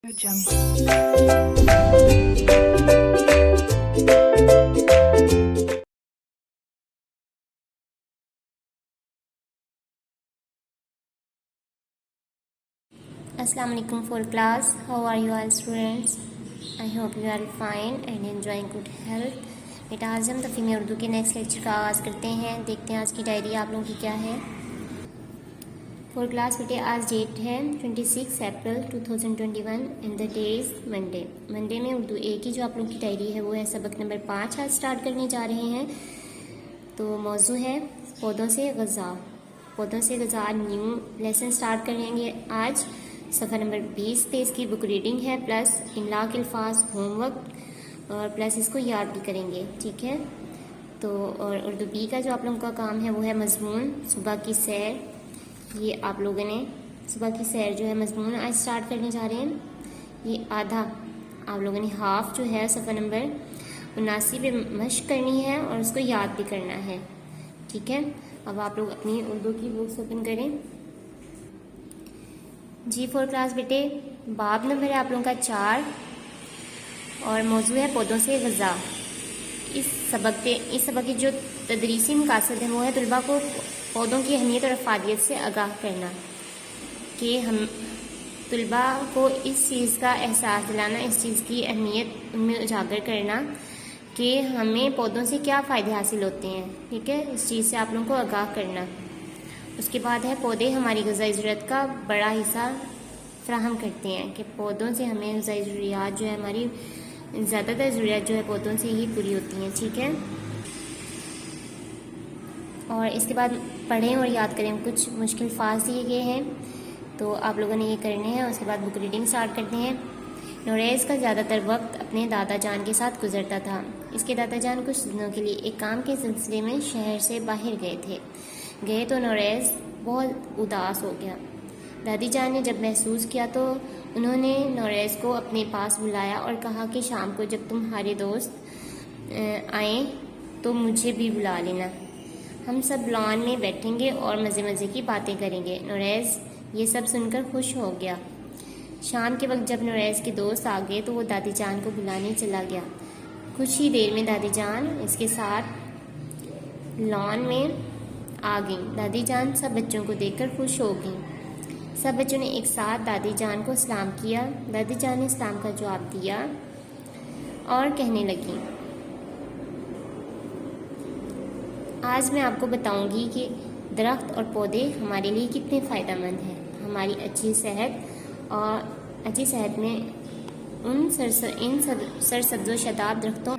Assalamu alaikum for class. How are you all students? I hope you are fine and enjoying good health. बेटा आज हम तफ़हीम उर्दू के next lecture का आगाज़ करते हैं। देखते हैं आज की डायरी आप लोगों की क्या है। फॉर क्लास बेटे आज डेट है 26 अप्रैल 2021 and the day is Monday. Monday में उर्दू ए की जो आप लोगों की डायरी है वो है सबक नंबर 5 आज स्टार्ट करने जा रहे हैं। तो मौजू है पौधों से ग़ज़ा। पौधों से ग़ज़ा न्यू लेसन स्टार्ट करेंगे आज। सफ़ा नंबर 20 पे इसकी बुक रीडिंग है प्लस इमला के अल्फाज होमवर्क और प्लस इसको याद भी करेंगे, ठीक है। तो और उर्दू बी का जो आप लोगों का काम है वो है मज़मून सुबह की सैर। ये आप लोगों ने सुबह की सैर जो है मज़मून आज स्टार्ट करने जा रहे हैं। ये आधा आप लोगों ने हाफ जो है सफ़ा नंबर 79 पे मश्क करनी है और उसको याद भी करना है, ठीक है। अब आप लोग अपनी उर्दू की बुक्स ओपन करें। जी फॉर क्लास बेटे बाब नंबर है आप लोगों का 4 और मौजू है पौधों से ग़ज़ा। इस सबक की जो तदरीसी मकासद है वो है तलबा को पौधों की अहमियत और अफादियत से आगाह करना, कि हम तलबा को इस चीज़ का एहसास दिलाना, इस चीज़ की अहमियत उनमें उजागर करना कि हमें पौधों से क्या फ़ायदे हासिल होते हैं, ठीक है। इस चीज़ से आप लोगों को आगाह करना। उसके बाद है पौधे हमारी ग़िज़ाई ज़रूरत का बड़ा हिस्सा फ़राहम करते हैं, कि पौधों से हमें ग़िज़ाई ज़रूरियात जो है हमारी ज़्यादातर ज़रूरियात जो है पौधों से ही पूरी होती हैं, ठीक है। और इसके बाद पढ़ें और याद करें। कुछ मुश्किल अल्फाज दिए गए हैं तो आप लोगों ने ये करने हैं। उसके बाद बुक रीडिंग स्टार्ट करते हैं। नोरेज़ का ज़्यादातर वक्त अपने दादा जान के साथ गुजरता था। इसके दादा जान कुछ दिनों के लिए एक काम के सिलसिले में शहर से बाहर गए तो नोरेज़ बहुत उदास हो गया। दादी जान ने जब महसूस किया तो उन्होंने नोरेज़ को अपने पास बुलाया और कहा कि शाम को जब तुम्हारे दोस्त आएँ तो मुझे भी बुला लेना। हम सब लॉन में बैठेंगे और मज़े मज़े की बातें करेंगे। नोरेज़ ये सब सुनकर खुश हो गया। शाम के वक्त जब नोरेज़ के दोस्त आ गए तो वो दादी जान को बुलाने चला गया। कुछ ही देर में दादी जान इसके साथ लॉन में आ गई। दादी जान सब बच्चों को देखकर खुश हो गई। सब बच्चों ने एक साथ दादी जान को सलाम किया। दादी जान ने सलाम का जवाब दिया और कहने लगी, आज मैं आपको बताऊंगी कि दरख्त और पौधे हमारे लिए कितने फ़ायदेमंद हैं। हमारी अच्छी सेहत में इन सरसब्ज़ व शादाब दरख्तों